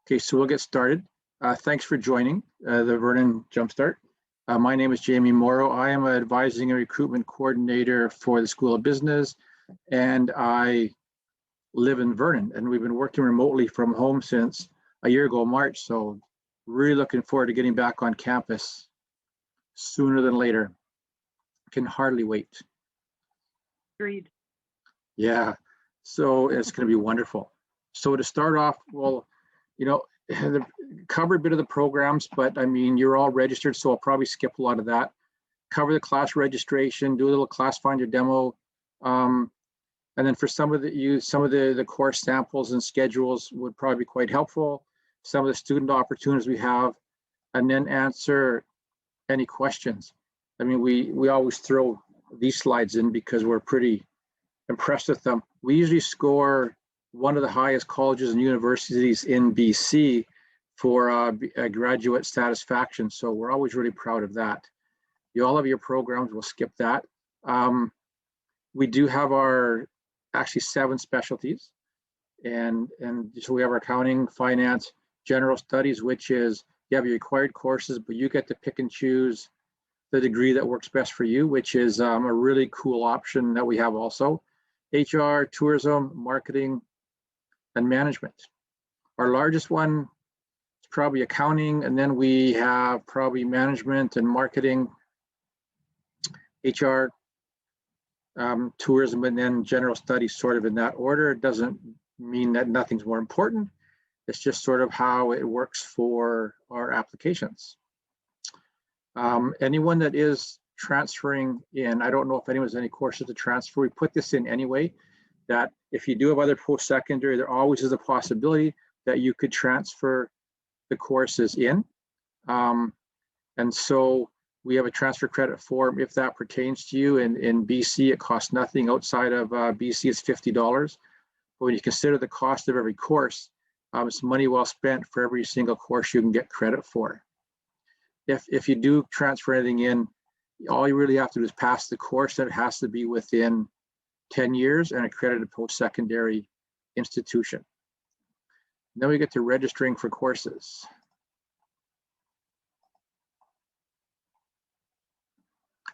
Okay, so we'll get started. Thanks for joining the Vernon JumpStart. My name is Jamie Morrow. I am an advising and recruitment coordinator for the School of Business, and I live in Vernon, and we've been working remotely from home since a year ago, March. So really looking forward to getting back on campus sooner than later. Can hardly wait. Agreed. Yeah, so it's going to be wonderful. So to start off, well, you know, cover a bit of the programs, but I mean, you're all registered, so I'll probably skip a lot of that. Cover the class registration, do a little ClassFinder demo, and then for some of the course samples and schedules would probably be quite helpful. Some of the student opportunities we have, and then answer any questions. I mean, we always throw these slides in because we're pretty impressed with them. We usually score one of the highest colleges and universities in BC for graduate satisfaction. So we're always really proud of that. You all have your programs, we'll skip that. We do have our actually 7 specialties. And so we have our accounting, finance, general studies, which is you have your required courses, but you get to pick and choose the degree that works best for you, which is a really cool option that we have also. HR, tourism, marketing, and management. Our largest one is probably accounting, and then we have probably management and marketing, HR, tourism, and then general studies, sort of in that order. It doesn't mean that nothing's more important. It's just sort of how it works for our applications. Anyone that is transferring in, I don't know if anyone has any courses to transfer. We put this in anyway, that if you do have other post-secondary, there always is a possibility that you could transfer the courses in. And so we have a transfer credit form if that pertains to you. In BC, it costs nothing. Outside of BC, it's $50. But when you consider the cost of every course, it's money well spent for every single course you can get credit for. If you do transfer anything in, all you really have to do is pass the course, that it has to be within 10 years and accredited post-secondary institution. And then we get to registering for courses.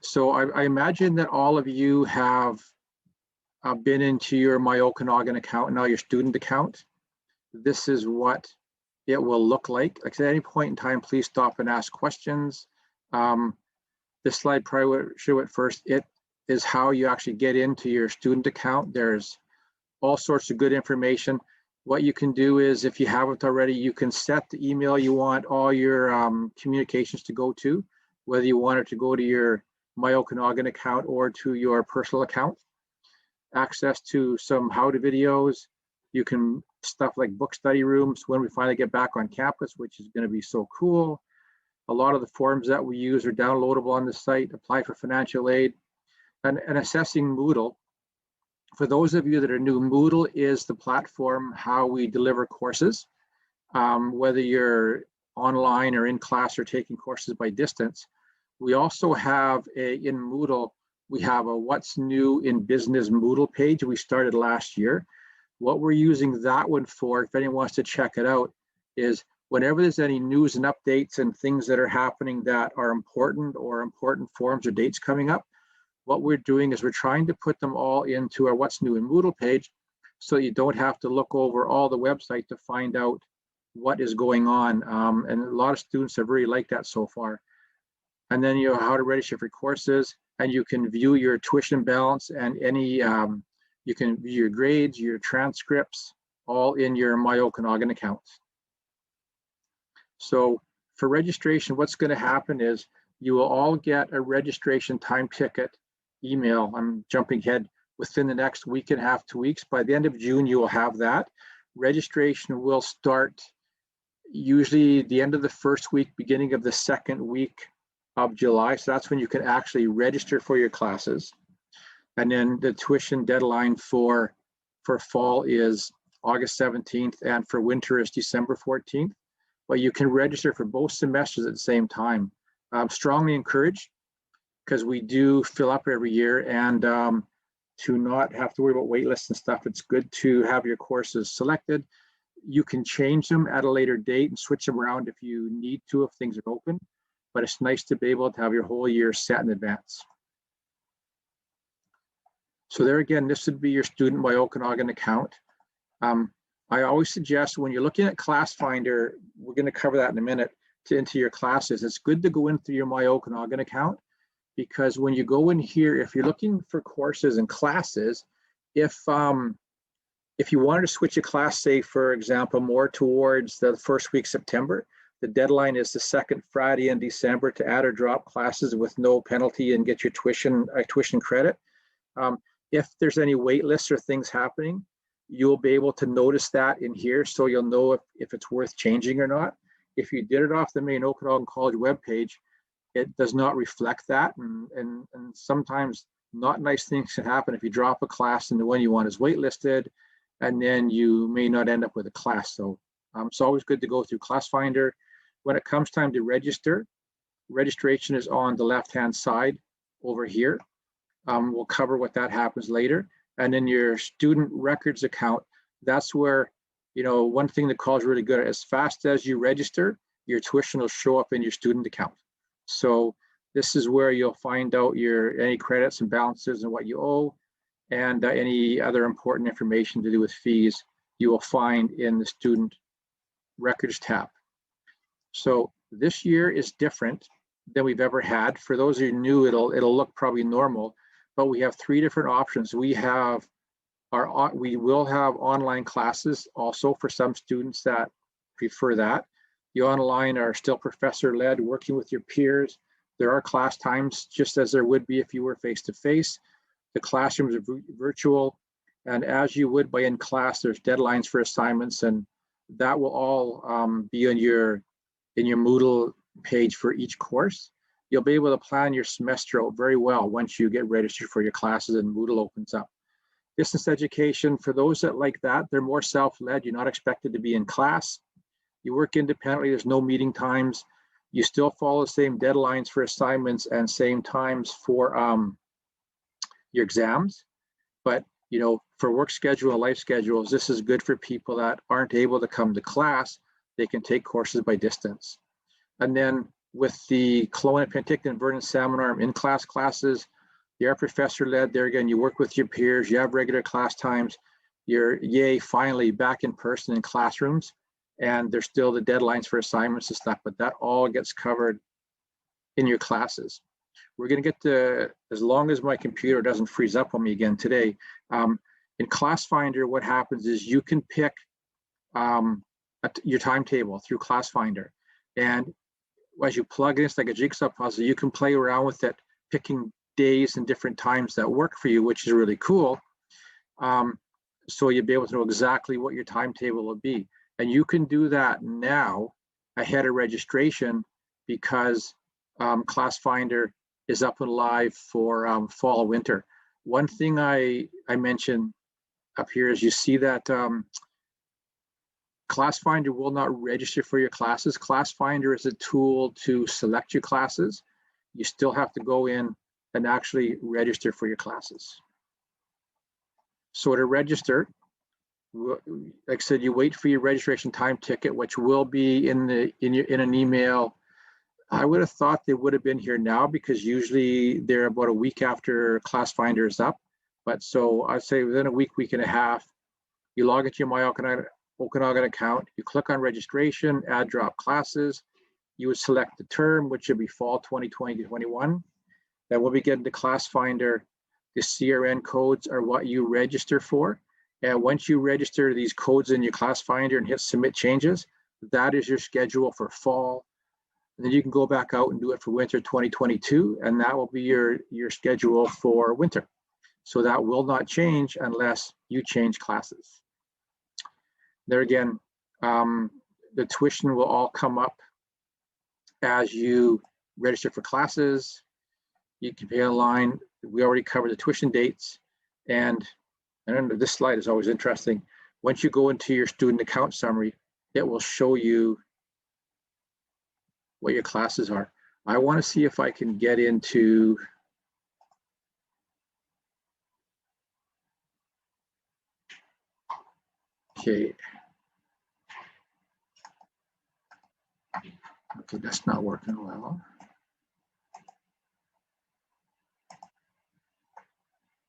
So I imagine that all of you have been into your MYOKANAGAN account, now your student account. This is what it will look like. Like at any point in time, please stop and ask questions. This slide probably show it first. It is how you actually get into your student account. There's all sorts of good information. What you can do is, if you haven't already, you can set the email you want all your communications to go to, whether you want it to go to your MYOKANAGAN account or to your personal account. Access to some how-to videos. You can stuff like book study rooms when we finally get back on campus, which is going to be so cool. A lot of the forms that we use are downloadable on the site. Apply for financial aid. And assessing Moodle. For those of you that are new, Moodle is the platform how we deliver courses. Whether you're online or in class or taking courses by distance. We also have in Moodle, we have a What's New in Business Moodle page we started last year. What we're using that one for, if anyone wants to check it out, is whenever there's any news and updates and things that are happening that are important or important forms or dates coming up, what we're doing is we're trying to put them all into our What's New in Moodle page so you don't have to look over all the website to find out what is going on. And a lot of students have really liked that so far. And then you know how to register for courses, and you can view your tuition balance and any, you can view your grades, your transcripts, all in your MYOKANAGAN account. So for registration, what's going to happen is you will all get a registration time ticket email. I'm jumping ahead, within the next week and a half, 2 weeks. By the end of June, you will have that. Registration will start usually the end of the first week, beginning of the second week of July. So that's when you can actually register for your classes. And then the tuition deadline for fall is August 17th, and for winter is December 14th. But you can register for both semesters at the same time. I'm strongly encouraged, because we do fill up every year, and to not have to worry about wait lists and stuff, it's good to have your courses selected. You can change them at a later date and switch them around if you need to, if things are open, but it's nice to be able to have your whole year set in advance. So there again, this would be your student MYOKANAGAN account. I always suggest when you're looking at ClassFinder, we're going to cover that in a minute, into your classes, it's good to go in through your MYOKANAGAN account, because when you go in here, if you're looking for courses and classes, if you wanted to switch a class, say for example, more towards the first week September, the deadline is the second Friday in December to add or drop classes with no penalty and get your tuition credit. If there's any wait lists or things happening, you'll be able to notice that in here, so you'll know if it's worth changing or not. If you did it off the main Okanagan College webpage, it does not reflect that, and sometimes not nice things can happen if you drop a class and the one you want is waitlisted, and then you may not end up with a class. So it's always good to go through ClassFinder. When it comes time to register, registration is on the left-hand side over here. We'll cover what that happens later. And then your student records account, that's where, one thing the college is really good at, as fast as you register, your tuition will show up in your student account. So this is where you'll find out any credits and balances and what you owe, and any other important information to do with fees you will find in the student records tab. So this year is different than we've ever had. For those of you new, it'll look probably normal, but we have 3 different options. We will have online classes also for some students that prefer that. The online are still professor-led, working with your peers. There are class times, just as there would be if you were face-to-face. The classrooms are virtual, and as you would by in class, there's deadlines for assignments, and that will all be on your Moodle page for each course. You'll be able to plan your semester out very well once you get registered for your classes and Moodle opens up. Distance education, for those that like that, they're more self-led. You're not expected to be in class. You work independently. There's no meeting times. You still follow the same deadlines for assignments and same times for your exams. But for work schedule and life schedules, this is good for people that aren't able to come to class. They can take courses by distance. And then with the Kelowna, Penticton, Vernon, Salmon Arm in-class classes, they are professor-led. There again, you work with your peers, you have regular class times, you're finally back in person in classrooms, and there's still the deadlines for assignments and stuff, but that all gets covered in your classes. We're going to get to, as long as my computer doesn't freeze up on me again today, in ClassFinder, what happens is you can pick your timetable through ClassFinder, and as you plug in, it's like a jigsaw puzzle. You can play around with it, picking days and different times that work for you, which is really cool. So you'll be able to know exactly what your timetable will be. And you can do that now ahead of registration, because ClassFinder is up and live for fall and winter. One thing I mentioned up here is you see that ClassFinder will not register for your classes. ClassFinder is a tool to select your classes. You still have to go in and actually register for your classes. So to register, like I said, you wait for your registration time ticket, which will be in an email. I would have thought they would have been here now, because usually they're about a week after ClassFinder is up. But so I'd say within a week, week and a half, you log into your MYOKANAGAN account, you click on registration, add drop classes, you would select the term, which would be fall 2020-21. Then we'll be getting to ClassFinder. The CRN codes are what you register for. And once you register these codes in your ClassFinder and hit submit changes, that is your schedule for fall. And then you can go back out and do it for winter 2022, and that will be your schedule for winter. So that will not change unless you change classes. There again, the tuition will all come up as you register for classes. You can pay online. We already covered the tuition dates. And then this slide is always interesting. Once you go into your student account summary, it will show you what your classes are. I want to see if I can get into okay. Okay, that's not working well.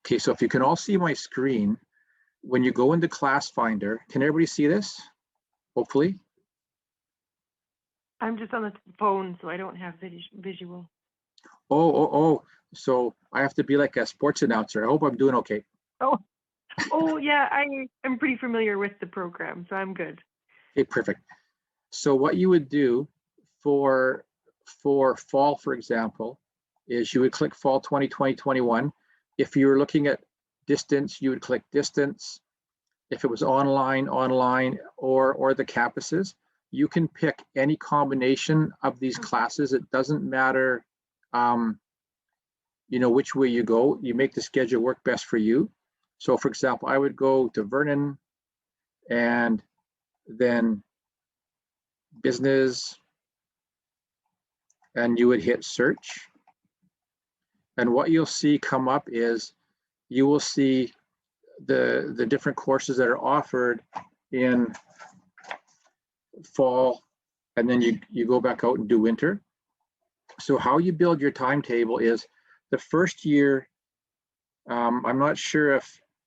Okay, so if you can all see my screen, when you go into ClassFinder, can everybody see this? Hopefully. I'm just on the phone, so I don't have visual. Oh, so I have to be like a sports announcer. I hope I'm doing okay. Oh yeah, I'm pretty familiar with the program, so I'm good. Okay, perfect. So what you would do for fall, for example, is you would click fall 2020-21. If you were looking at distance, you would click distance. If it was online, or the campuses, you can pick any combination of these classes. It doesn't matter, which way you go. You make the schedule work best for you. So for example, I would go to Vernon and then business, and you would hit search. And what you'll see come up is you will see the different courses that are offered in fall, and then you go back out and do winter. So how you build your timetable is the first year, I'm not sure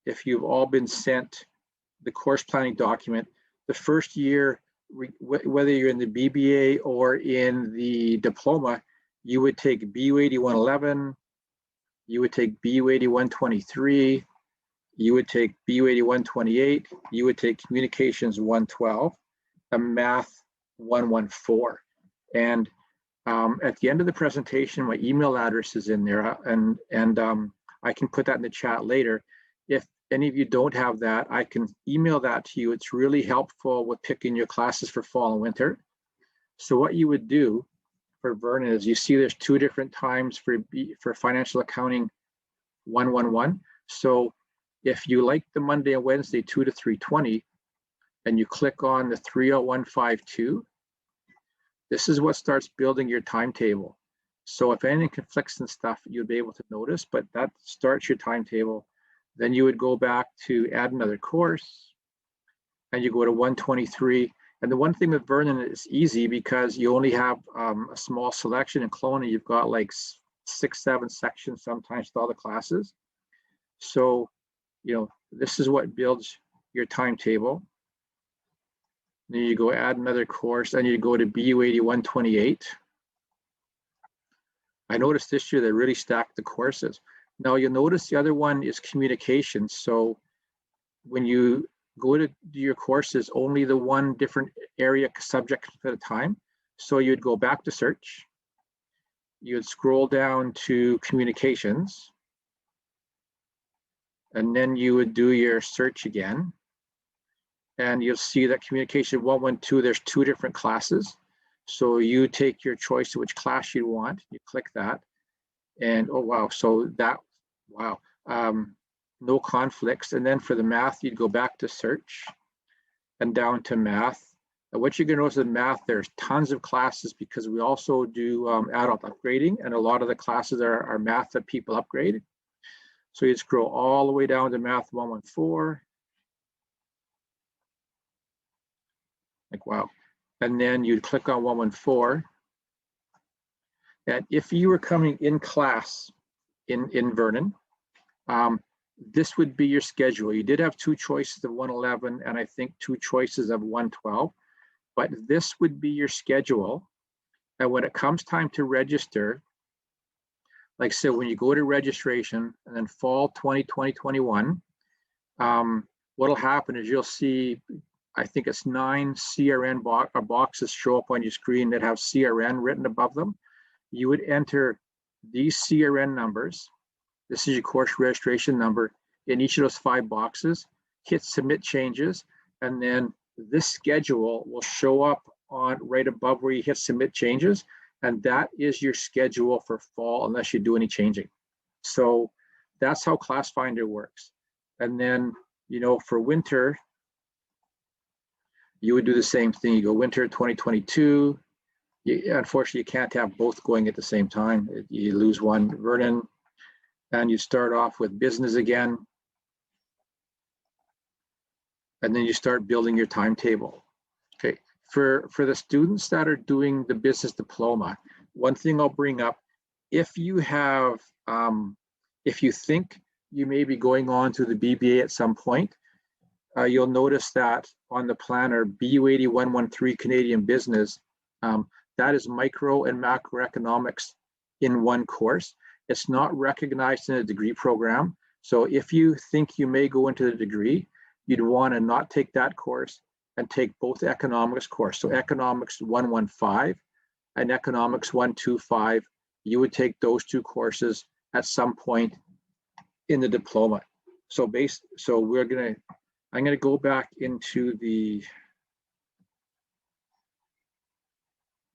if you've all been sent the course planning document. The first year, whether you're in the BBA or in the diploma, you would take BU 8111, you would take BU 8123, you would take BU 8128, you would take communications 112, and math 114. And at the end of the presentation, my email address is in there, and I can put that in the chat later. If any of you don't have that, I can email that to you. It's really helpful with picking your classes for fall and winter. So what you would do for Vernon is, you see there's two different times for financial accounting 111. So if you like the Monday and Wednesday 2 to 3:20, and you click on the 30152, this is what starts building your timetable. So if anything conflicts and stuff, you'll be able to notice, but that starts your timetable. Then you would go back to add another course, and you go to 123. And the one thing with Vernon is easy because you only have a small selection. In Kelowna, you've got like 6-7 sections sometimes with all the classes. So, this is what builds your timetable. Then you go add another course, and you go to BU 8128. I noticed this year they really stacked the courses. Now you'll notice the other one is communications. So when you go to do your courses, only the one different area subject at a time. So you'd go back to search. You'd scroll down to communications. And then you would do your search again. And you'll see that communication 112, there's two different classes. So you take your choice of which class you want, you click that, and oh wow, so that, wow, no conflicts. And then for the math, you'd go back to search and down to math. And what you're gonna notice in math, there's tons of classes because we also do adult upgrading, and a lot of the classes are math that people upgrade. So you'd scroll all the way down to math 114. Like, wow. And then you'd click on 114. And if you were coming in class in Vernon, this would be your schedule. You did have two choices of 111 and I think two choices of 112, but this would be your schedule. And when it comes time to register, like I said, when you go to registration and then fall 2020-21, what'll happen is you'll see, I think it's 9 CRN boxes show up on your screen that have CRN written above them. You would enter these CRN numbers. This is your course registration number in each of those 5 boxes, hit submit changes, and then this schedule will show up on right above where you hit submit changes. And that is your schedule for fall unless you do any changing. So that's how ClassFinder works. And then, for winter, you would do the same thing. You go winter 2022. Unfortunately, you can't have both going at the same time. You lose one. Vernon, and you start off with business again. And then you start building your timetable. Okay, For the students that are doing the business diploma, one thing I'll bring up, if you have, if you think you may be going on to the BBA at some point, you'll notice that on the planner, BU 8113 Canadian Business, that is micro and macroeconomics in one course. It's not recognized in a degree program. So if you think you may go into the degree, you'd want to not take that course and take both economics course. So economics 115 and economics 125, you would take those two courses at some point in the diploma. So I'm gonna go back into the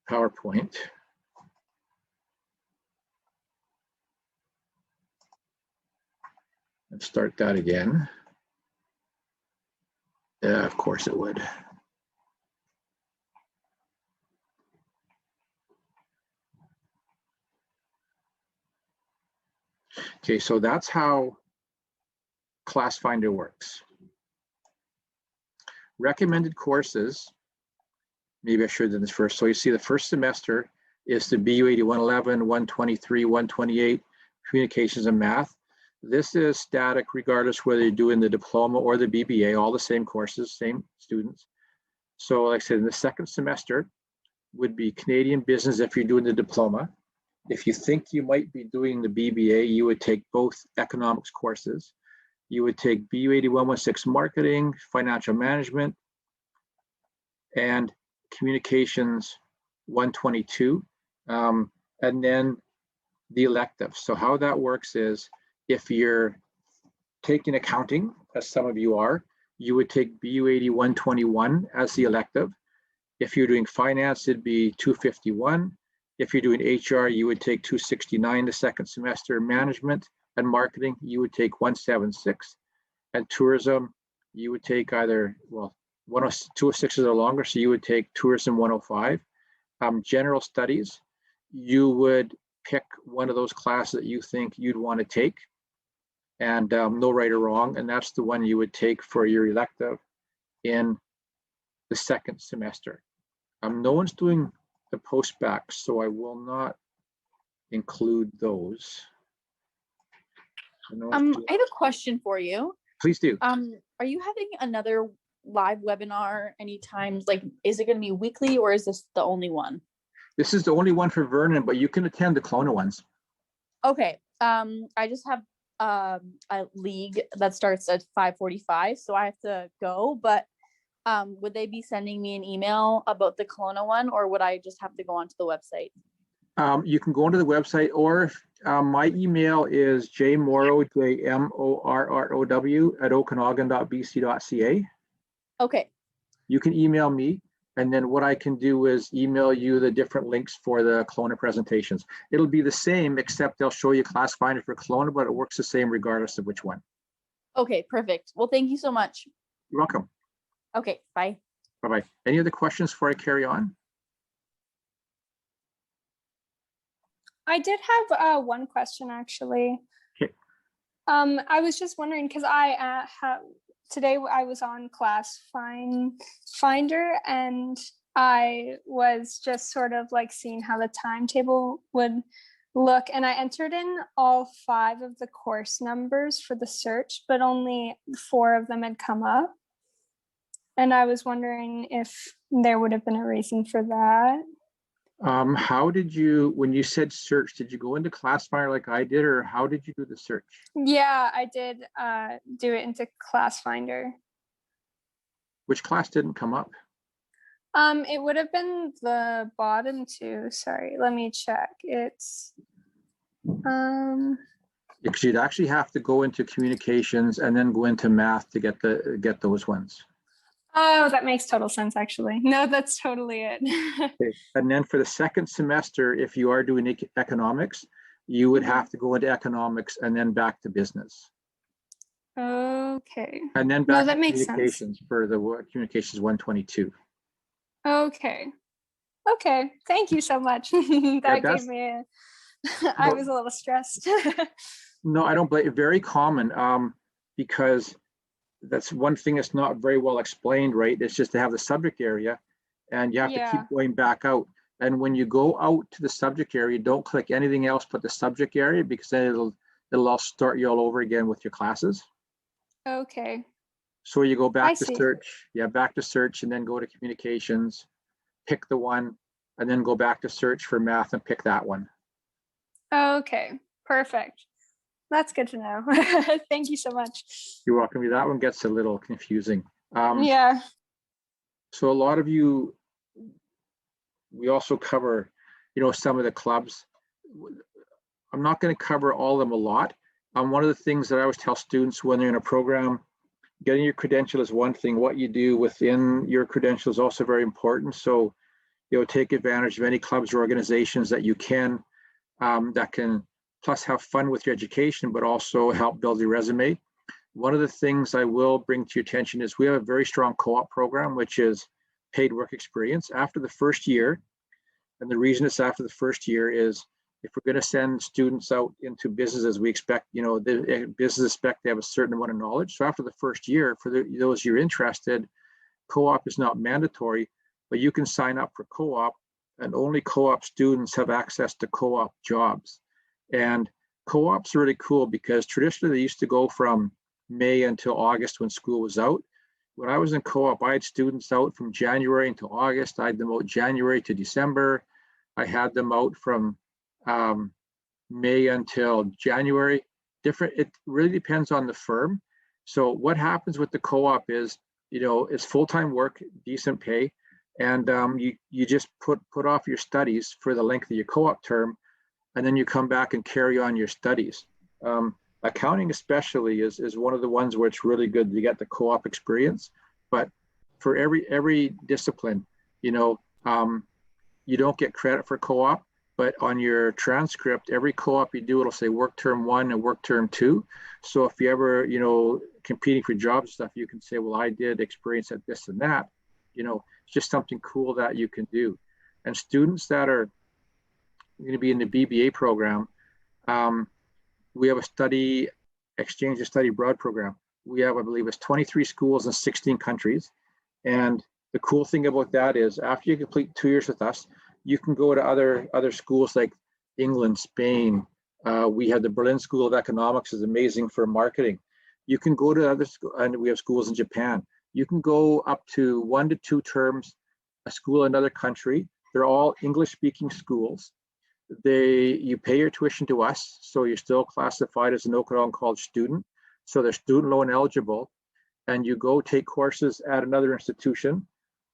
PowerPoint. And start that again. Yeah, of course it would. Okay, so that's how ClassFinder works. Recommended courses, maybe I should have done this first. So you see the first semester is the BU 8111, 123, 128, Communications and Math. This is static regardless whether you're doing the diploma or the BBA, all the same courses, same students. So like I said, in the second semester would be Canadian Business if you're doing the diploma. If you think you might be doing the BBA, you would take both economics courses. You would take BU 8116 Marketing, Financial Management, and Communications 122, and then the electives. So how that works is, if you're taking accounting, as some of you are, you would take BU 8121 as the elective. If you're doing finance, it'd be 251. If you're doing HR, you would take 269 the second semester. Management and marketing, you would take 176. And tourism, you would take either, well, 206 is or longer, so you would take tourism 105. General studies, you would pick one of those classes that you think you'd want to take, and no right or wrong, and that's the one you would take for your elective in the second semester. No one's doing the POST-BAC, so I will not include those. I have a question for you. Please do. Are you having another live webinar anytime? Like, is it going to be weekly, or is this the only one? This is the only one for Vernon, but you can attend the Kelowna ones. Okay. I just have a league that starts at 5:45, so I have to go. But would they be sending me an email about the Kelowna one, or would I just have to go onto the website? You can go onto the website, or my email is jmorrow, JMORROW @okanagan.bc.ca. Okay. You can email me, and then what I can do is email you the different links for the Kelowna presentations. It'll be the same, except they'll show you ClassFinder for Kelowna, but it works the same regardless of which one. Okay, perfect. Well, thank you so much. You're welcome. Okay, bye. Bye-bye. Any other questions before I carry on? I did have one question, actually. Okay. I was just wondering, because today I was on ClassFinder, and I was just sort of like seeing how the timetable would look, and I entered in all 5 of the course numbers for the search, but only 4 of them had come up. And I was wondering if there would have been a reason for that. How did you, when you said search, did you go into ClassFinder like I did, or how did you do the search? Yeah, I did do it into ClassFinder. Which class didn't come up? It would have been the bottom 2. Sorry, let me check. It's Because you'd actually have to go into communications and then go into math to get those ones. Oh, that makes total sense, actually. No, that's totally it. Okay. And then for the second semester, if you are doing economics, you would have to go into economics and then back to business. Okay. And then back that to makes communications sense. for the communications 122. Okay. Okay. Thank you so much. That gave me I was a little stressed. No, I don't blame you. Very common, because that's one thing that's not very well explained, right? It's just to have the subject area. and you have to Yeah. keep going back out. And when you go out to the subject area, don't click anything else but the subject area, because then it'll all start you all over again with your classes. Okay. So you go I back to see. search, back to search, and then go to communications, pick the one, and then go back to search for math and pick that one. Okay. Perfect. That's good to know. Thank you so much. You're welcome. That one gets a little confusing. Yeah. So a lot of you, we also cover, some of the clubs. I'm not going to cover all of them a lot. One of the things that I always tell students when they're in a program, getting your credential is one thing. What you do within your credential is also very important. So, take advantage of any clubs or organizations that you can, that can plus have fun with your education, but also help build your resume. One of the things I will bring to your attention is we have a very strong co-op program, which is paid work experience after the first year. And the reason it's after the first year is if we're going to send students out into businesses, we expect, the business expect they have a certain amount of knowledge. So after the first year, for those you're interested, co-op is not mandatory, but you can sign up for co-op, and only co-op students have access to co-op jobs. And co-op's really cool because traditionally they used to go from May until August when school was out. When I was in co-op, I had students out from January until August. I had them out January to December. I had them out from May until January. It really depends on the firm. So what happens with the co-op is, it's full-time work, decent pay, and you just put off your studies for the length of your co-op term, and then you come back and carry on your studies. Accounting especially is one of the ones where it's really good to get the co-op experience. But for every discipline, you don't get credit for co-op, but on your transcript, every co-op you do, it'll say work term 1 and work term 2. So if you ever, competing for jobs and stuff, you can say, well, I did experience at this and that. It's just something cool that you can do. And students that are going to be in the BBA program, we have a study exchange and study abroad program. We have, I believe, it's 23 schools in 16 countries. And the cool thing about that is after you complete 2 years with us, you can go to other schools like England, Spain. We have the Berlin School of Economics, is amazing for marketing. You can go to other schools, and we have schools in Japan. You can go up to 1 to 2 terms, a school in another country. They're all English-speaking schools. You pay your tuition to us, so you're still classified as an Okanagan College student. So they're student loan eligible, and you go take courses at another institution.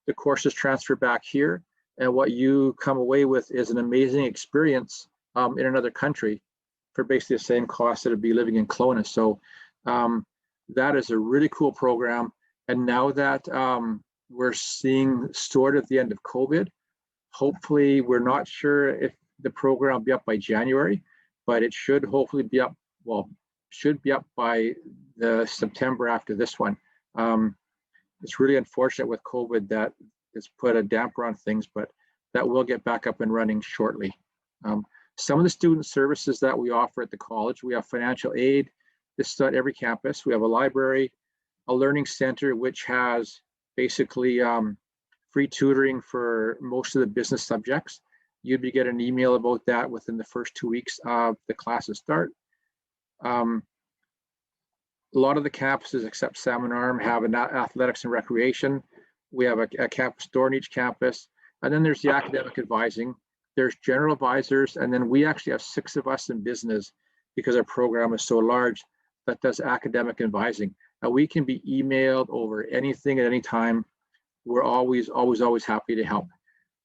The courses transfer back here, and what you come away with is an amazing experience in another country for basically the same cost that it'd be living in Kelowna. So that is a really cool program. And now that we're seeing sort of the end of COVID, hopefully we're not sure if the program will be up by January, but it should hopefully be up, should be up by the September after this one. It's really unfortunate with COVID that it's put a damper on things, but that will get back up and running shortly. Some of the student services that we offer at the college, we have financial aid. This is at every campus. We have a library, a learning center, which has basically free tutoring for most of the business subjects. You'd be getting an email about that within the first 2 weeks of the classes start. A lot of the campuses, except Salmon Arm, have an athletics and recreation. We have a campus store in each campus. And then there's the academic advising. There's general advisors. And then we actually have 6 of us in business because our program is so large that does academic advising. Now we can be emailed over anything at any time. We're always happy to help.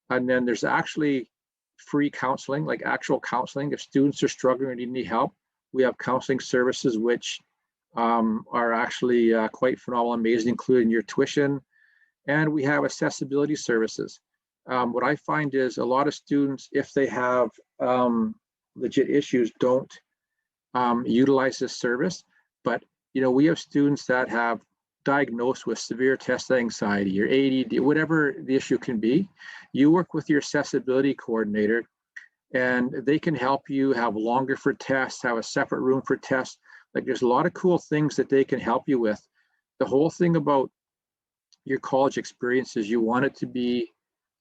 And then there's actually free counseling, like actual counseling. If students are struggling or need any help, we have counseling services which are actually quite phenomenal, amazing, including your tuition. And we have accessibility services. What I find is a lot of students, if they have legit issues, don't utilize this service. But we have students that have diagnosed with severe test anxiety or ADD, whatever the issue can be. You work with your accessibility coordinator, and they can help you have longer for tests, have a separate room for tests. Like there's a lot of cool things that they can help you with. The whole thing about your college experience is you want it to be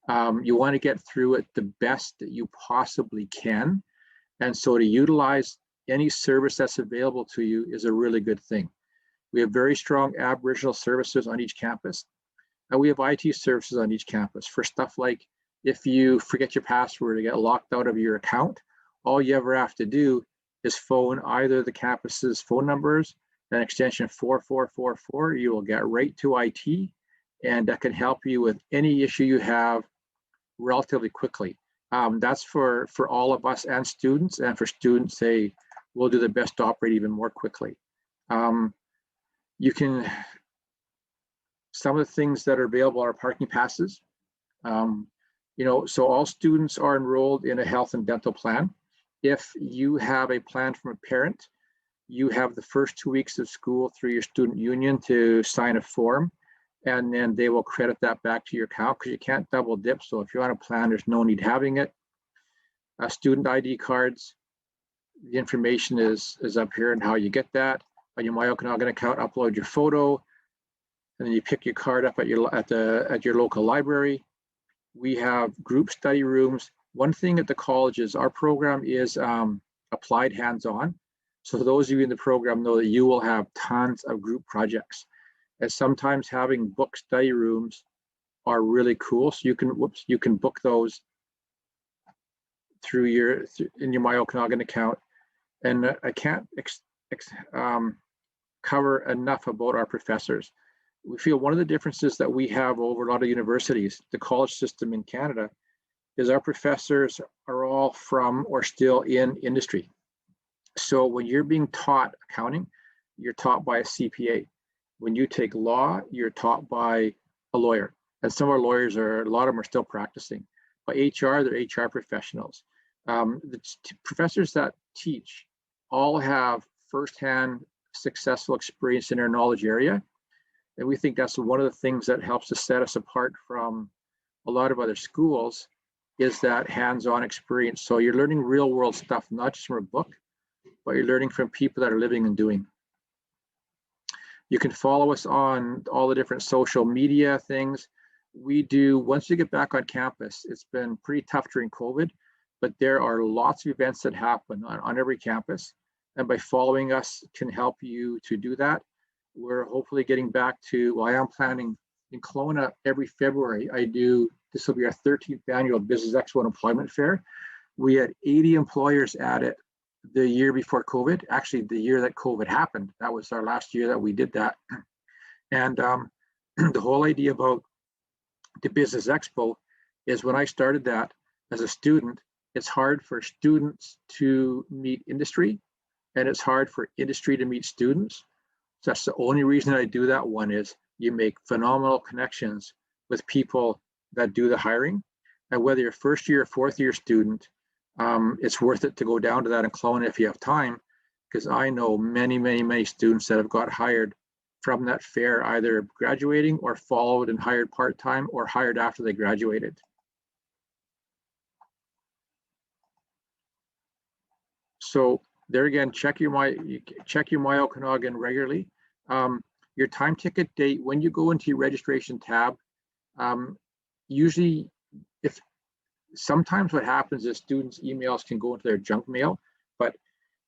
You want to get through it the best that you possibly can. And so to utilize any service that's available to you is a really good thing. We have very strong Aboriginal services on each campus, and we have IT services on each campus for stuff like if you forget your password or get locked out of your account, all you ever have to do is phone either the campus's phone numbers, an extension 4444, you will get right to IT, and that can help you with any issue you have relatively quickly. That's for all of us and students, and for students, they will do their best to operate even more quickly. You can, some of the things that are available are parking passes. So all students are enrolled in a health and dental plan. If you have a plan from a parent, you have the first 2 weeks of school through your student union to sign a form, and then they will credit that back to your account because you can't double dip. So if you're on a plan, there's no need having it. Student ID cards, the information is up here and how you get that. On your MyOkanagan account, upload your photo, and then you pick your card up at your local library. We have group study rooms. One thing at the college is our program is applied hands-on. So those of you in the program know that you will have tons of group projects. And sometimes having book study rooms are really cool. So you can book those through in your MyOkanagan account. And I can't cover enough about our professors. We feel one of the differences that we have over a lot of universities, the college system in Canada, is our professors are all from or still in industry. So when you're being taught accounting, you're taught by a CPA. When you take law, you're taught by a lawyer. And some of our lawyers a lot of them are still practicing. By HR, they're HR professionals. The professors that teach all have firsthand successful experience in their knowledge area. And we think that's one of the things that helps to set us apart from a lot of other schools is that hands-on experience. So you're learning real world stuff, not just from a book, but you're learning from people that are living and doing. You can follow us on all the different social media things. We do, once you get back on campus, it's been pretty tough during COVID, but there are lots of events that happen on every campus. And by following us can help you to do that. We're hopefully getting back to, well, I am planning in Kelowna every February. This will be our 13th annual Business Expo and Employment Fair. We had 80 employers at it the year before COVID, actually the year that COVID happened. That was our last year that we did that. And the whole idea about the Business Expo is when I started that as a student, it's hard for students to meet industry and it's hard for industry to meet students. So that's the only reason I do that one is you make phenomenal connections with people that do the hiring. And whether you're first year or fourth year student, it's worth it to go down to that in Kelowna if you have time, because I know many, many, many students that have got hired from that fair, either graduating or followed and hired part-time or hired after they graduated. So there again, check your MyOkanagan regularly. Your time ticket date, when you go into your registration tab, usually sometimes what happens is students' emails can go into their junk mail, but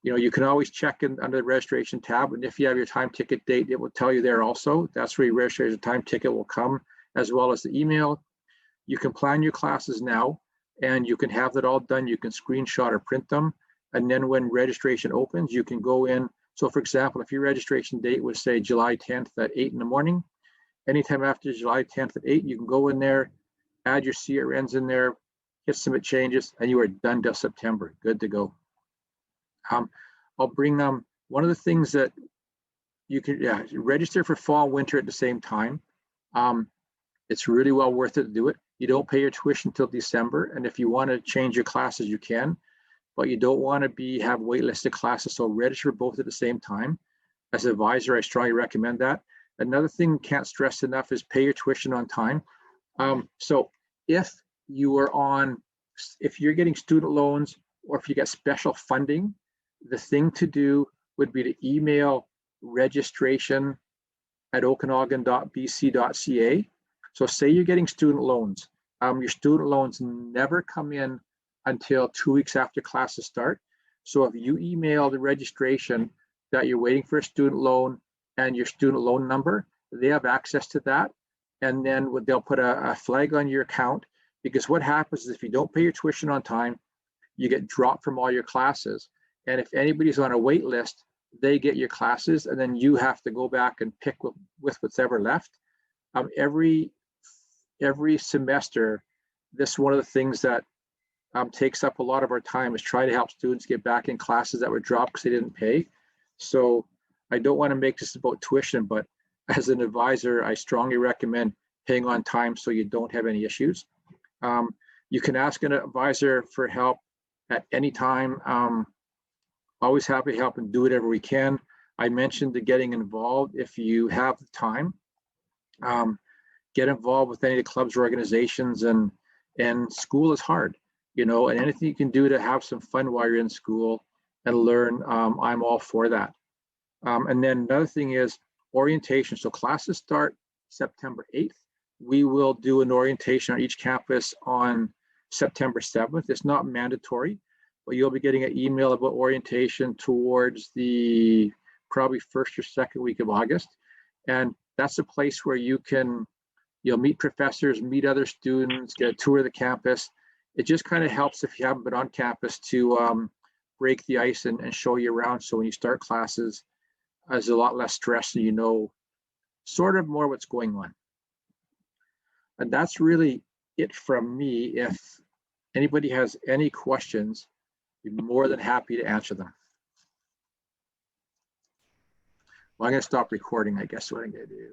you can always check under the registration tab, and if you have your time ticket date, it will tell you there also. That's where your registration time ticket will come, as well as the email. You can plan your classes now, and you can have that all done. You can screenshot or print them, and then when registration opens, you can go in. So for example, if your registration date was say July 10th at 8 in the morning, anytime after July 10th at 8, you can go in there, add your CRNs in there, hit submit changes, and you are done till September, good to go. I'll bring them, one of the things that you can register for fall, winter at the same time. It's really well worth it to do it. You don't pay your tuition until December, and if you want to change your classes, you can, but you don't want to have waitlisted classes, so register both at the same time. As an advisor, I strongly recommend that. Another thing can't stress enough is pay your tuition on time. So if you're getting student loans or if you get special funding, the thing to do would be to email registration@okanagan.bc.ca. So say you're getting student loans Your student loans never come in until 2 weeks after classes start. So if you email the registration that you're waiting for a student loan and your student loan number, they have access to that. And then they'll put a flag on your account, because what happens is if you don't pay your tuition on time, you get dropped from all your classes. And if anybody's on a wait list, they get your classes, and then you have to go back and pick with what's ever left. Every semester, this is one of the things that takes up a lot of our time, is trying to help students get back in classes that were dropped because they didn't pay. So I don't want to make this about tuition, but as an advisor, I strongly recommend paying on time so you don't have any issues. You can ask an advisor for help at any time. Always happy to help and do whatever we can. I mentioned the getting involved. If you have the time, get involved with any of the clubs or organizations, and school is hard, you know, and anything you can do to have some fun while you're in school and learn, I'm all for that. And then another thing is orientation. So classes start September 8th. We will do an orientation on each campus on September 7th. It's not mandatory, but you'll be getting an email about orientation towards the probably first or second week of August. And that's a place where you'll meet professors, meet other students, get a tour of the campus. It just kind of helps if you haven't been on campus to break the ice and show you around. So when you start classes, there's a lot less stress, and you know sort of more what's going on. And that's really it from me. If anybody has any questions, I'd be more than happy to answer them. Well, I'm going to stop recording, I guess, what I'm going to do.